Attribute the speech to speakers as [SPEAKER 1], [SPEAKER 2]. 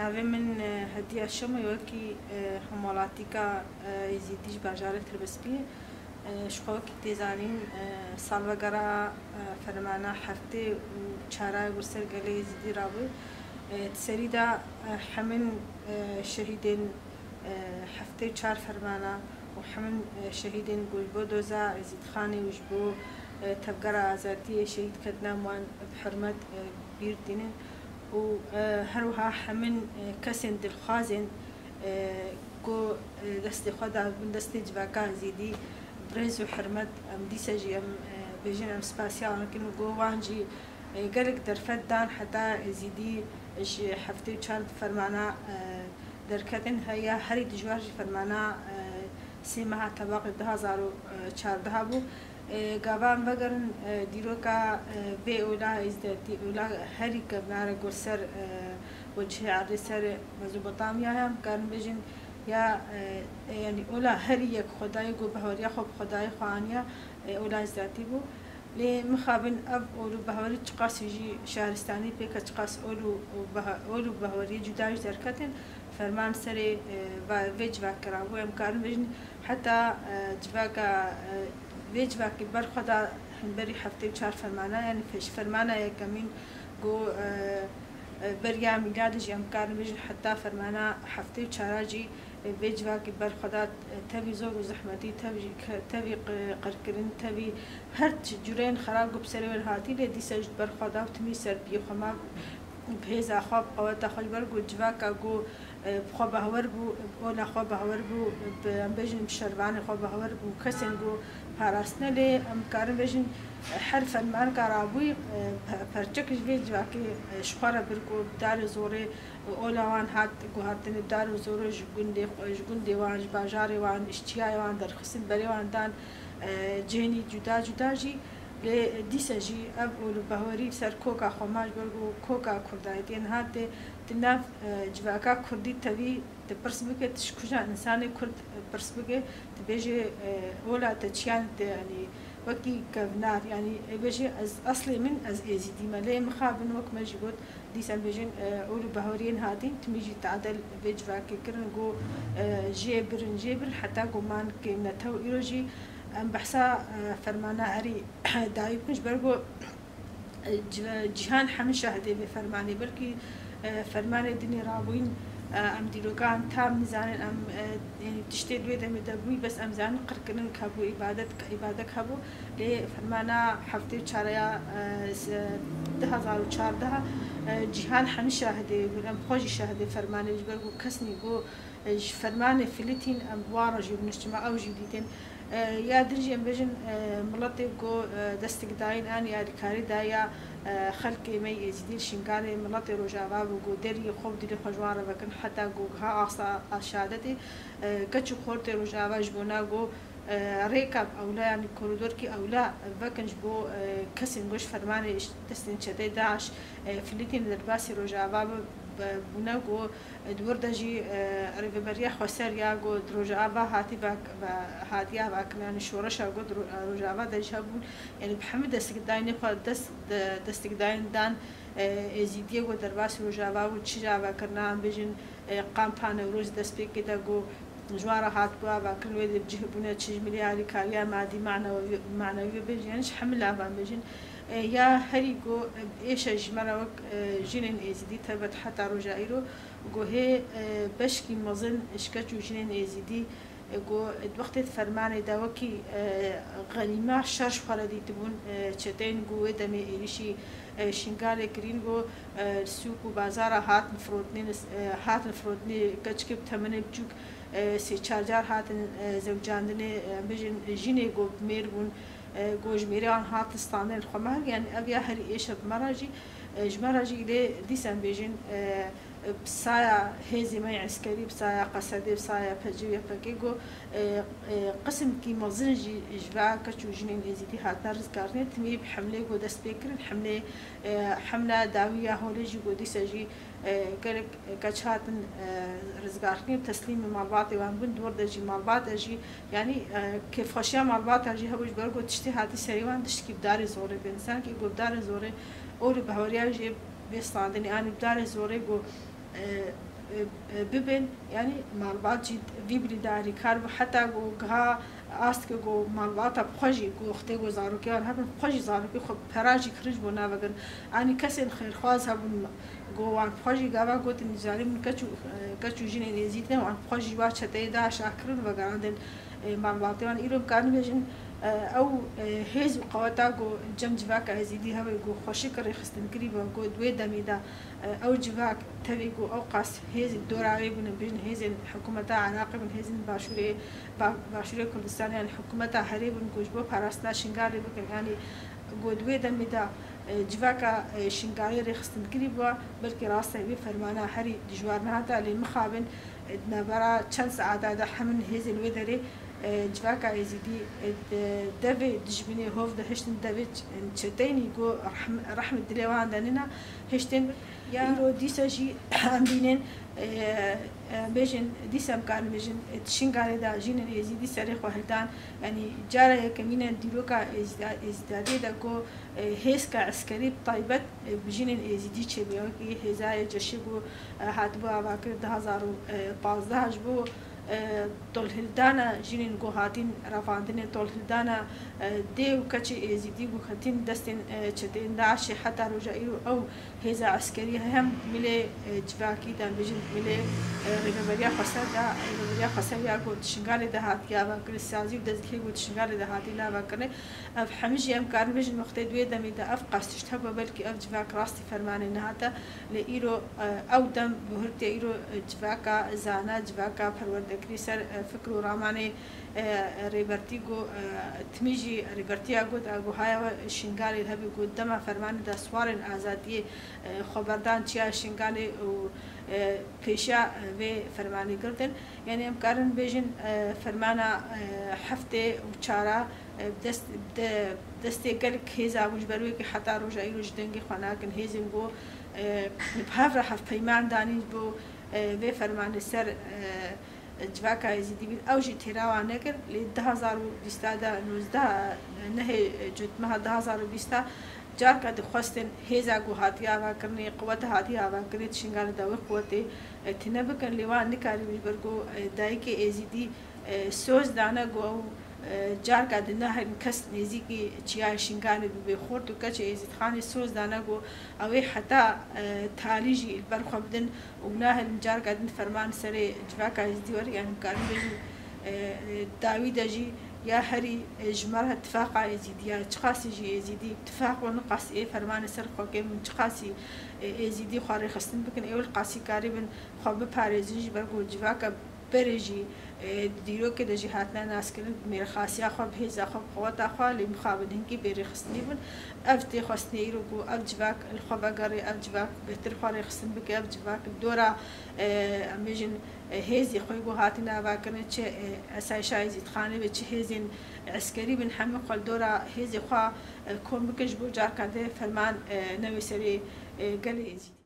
[SPEAKER 1] ناوی من هدیه شما یکی حملاتی که یزیدیش باجاره تربسپی شخو کی تزانین سالوگرا فرمانه هفته و چهارای ورسر گله یزیدی رابو تسریدا همین شهیدین هفته چهار فرمانه و همین شهیدین گلبو دوزا یزید خانی وجبو تبقرا آزادی شهید کردن وان بحرمت بیردینن و هروها همین کسین دلخوازن کو دست خدا دست جواکا زیدی برز و حرمت ام دیسجی ام بيجين ام سباسيال لكن جو وانجي قالك درفت دان حتى زيدي اش حفتي چارد فرمانا دركتن هيا هري دجواجي فرمانا سيمها طبق 2014 بو قابان بقرن ديروكا بي اولا ازدتي اولا هري كبنار قرسر وجه عرسر مزوبطاميا هم كان بيجين یا یعنی اولا هر یک خدای گو بهوری خوب خدای خوانیا اولا ازداتی بو لی مخابن اب اولو بهوری چقاسی جی شهرستانی پیک چقاس اولو بهوری جدایش درکتن فرمان سری و وجوا کرابو امکان بجن حتی جواکا وجوا کی بر خدا بری هفته چهار فرمانه یعنی فش فرمانه یکمین گو بريا ميلاد جي امكان بيجن حتى فرمانا هفته چاراجي بيجوا كي بر خدا تبي زور وزحمتي تبي قركرين تبي هر جورين خراب بسري والهاتي لدي سجد بر خدا وتمي سر بي خما بهزا خاب قوات خل برغو جواكا جو خو بهور بو ولا خو بهور بو بيجن بشربان خو بهور بو كسن جو پاراستنه لی امکان بيجن حرف من كرابوي پرچکش ویل جواکی شخوره برکو دار زوره اولوان هات گوهرتن دار زوره جگنده وان باجاری وان اشتیای وان در خسن بری وان دان جهنی جدا جی لی دیسه جی اب اولو بهوری سر کوکا خماش برگو کوکا کردایتین هات تناف جواکا کردی تبی تبرس بکه تشکجا انسانی کرد برس بکه تبیجی اولا تچیان يعني وكي كفنار يعني بيجي أصلي من إزيدي مالي مخابن وك مجبوط ديسان بيجين أولو بهورين هادين تميجي تعدل بيج فاكي كرن جو جيبر حتى جو مان كيمنا تو إيروجي أم بحسا فرمانا أري دايب مش برجو جهان حمل شاهدي بفرماني بركي فرماني دني رابوين ام دیروگان تام نزانن ام يعني تشتي دويدا مدبوي بس ام زان قركنن كابو عبادت كابو لي فرمانا حفتي چاريا 2014 جهان حن شاهدي ام خوجي شاهدي فرمانه جبرغو كسني جو فرمانه فلتين ام وارج بنجتمع او جديدين يا درجي ام بجن ملطي جو دستك داين ان يا كاري دايا خلقي مي يزيد شنقاني ملطي رجاوا وجو دري خوب دي خجواره وكن حتى جو ها اصا اشادتي كچو خورتي رجاوا جبونا جو ريكاب اولا يعني كوريدور كي اولا وكن جبو كسن گوش فرمانه دستن چدي داعش فلتين درباسي رجاوا بنا جو دور دجي ريفبريا خسريا جو دروجاوا هاتي باك هاتيا باك يعني شورشا جو دروجاوا دجابون يعني بحمد دستقداين خو دستقداين دان ازيديه جو درباس رجاوا وتشجاوا كرنا بيجن قامبان روز دسبيك كده جو جواره هات بوا باكل ويد بجهبونه تشج ملياري كاريا مادي معنوي بيجن يعني حمل عبان بيجن يا هريجو إيش جمرة جنين إزدي تبت حتى رجائرو جو هي بشكي مظن إشكاتو جنين إزدي جو الوقت فرمان داوكي غنيمة شرش خالدي تبون شتين جو دمي إيشي شنقال كرين جو سوق وبازار هات نفرودني كتشكب ثمنه بجوك سي تشارجر هات زوجاندني بيجن جيني جو ميربون گوش میران هات استانل خمار يعني أبي هر إيش بمراجي جمراجي لي ديسان بيجين بسايا هزي ما عسكري بسايا قصدي بسايا فجوية فكيجو قسم كي مزنجي جبا كشو جنين إزيدي هات نرز كارني تمي بحملة جو دست بكرن حملة داوية هولجي جو ديسجي كرك كشاتن رزقارني بتسليم مالباتي وان بند وردجي مالباتجي يعني كيف خشيا مالباتجي هبوش برجو تشتي هاتي سريوان تشتكي بداري زوري بإنسان كي جو بداري زوري أول بهوريا جي بيستعدني أنا بداري زوري جو ببن يعني معلومات جد فيبري داري كارب حتى جها است که گو معلومات بخوجی گو خته گو زاروکی آن هم بخوجی زاروکی خب پراجی خرج بنا بگن آنی کسی خیرخواز هم گو آن بخوجی گاوا گو تنجاری من کچو جینه نزیت نه آن بخوجی با چته دا شاکرن و گراندن معلومات آن ایرو کاری بجن او هیز قواتا گو جم جواک ازیدی هم گو خوشی کری خستن کری با گو دوی دمیدا او جواک تبي جو أوقاس هذه الدور عليه بين هذه الحكومة علاقة بين هذه باشوري كردستان يعني حكومة هريب نجوجبو باراسنا شنغالي بكن يعني جودوي دمدا جواكا شنغالي رخصتن قريبا بلكي راسه بفرمانا هري دجوارنا هذا اللي مخابن نبرا چند ساعات هذا حمل هذه الودري جواكا يزيدي دافي دجبني هوف ده هشتن دافي تشتيني جو رحمة دليوان دانينا هشتن يا ديسا جي عندين بيجن ديسا مكان بيجن تشينغالي دا جين يزيدي سريخ وهلدان يعني جارة كمينة ديروكا ازدادي دا جو هيسكا عسكري طيبت بجين يزيدي تشبيوكي هزاي جشيبو هاتبو عواكر 2015 جبو طول هلدانا جينين جو هاتين رافاندين طول هلدانا ديو كاتشي ازيدي جو هاتين دستين تشتين داعش حتى رجائيرو او هزا عسكري هم ملي جواكي دان بيجن ملي ريبريا خسدا ريبريا خسدا جو تشنغالي ده هات يا باكر سازي دزكي جو تشنغالي ده هاتي لا باكر اف حمجي ام كان بيجن مختدوي دمي ده اف قاستش تبا بلكي اف جواك راستي فرمان نهاتا لايرو او دم بهرتي ايرو جواكا زانا جواكا فرورد كريسر فكرو راماني ريبرتيغو تميجي ريبرتياغو داغو هاي شنغالي الهبي قدام فرمان دا سوارن آزادي خبردان تشيا شنغالي و پیشا و فرمانی کردن یعنی ام کارن بیشن فرمانا هفته و چارا دسته گل کهزا مجبروی که حتی روزایی روز دنگی خانه کن هزیم گو بهفر هفت پیمان دانی بو و فرمان سر جواكا يزيدي بيت أوجي تراوى نكر ل 2020 دا 19 نهي جد مها 2020 جار كاد خواستن هيزا جو هاتيا واكرني قوتها هاتيا واكرني تشنغال دا وقوتي تنبكن لوان نكاري بيبرغو دايكي ازيدي سوز دانا جو جار كاد نهر كس نزيكي تشيا شنغال بخورت وكاتش ازيد خاني سوز دانا جو اوي حتى تاليجي البرخبدن وناهل جار كاد فرمان سري جواكا ازدي يعني كان داوي دجي يا هري جمرها اتفاق يزيد يا تقاسي جي يزيدي اتفاق ونقاس ايه فرمان سر خوكي من تقاسي يزيدي خاري خستن بكن اول قاسي قريبا خو باريزي برغو جواكا بريجي ديرو كده جهاتنا ناس كن مير خاصيا خو بهزا خو قوتا خو اللي مخابدين كي بيري خستني بن افتي خستني يروكو ابجواك الخباغري ابجواك بهتر خاري خستن بك ابجواك دورا اميجن هزي خويغو هاتنا واكن تش اسايشا يزيد خانه بتش هزين عسكري بن حمي قال دورا هزي خو كوم بكش بو جار كده فرمان نوي سري قال يزيد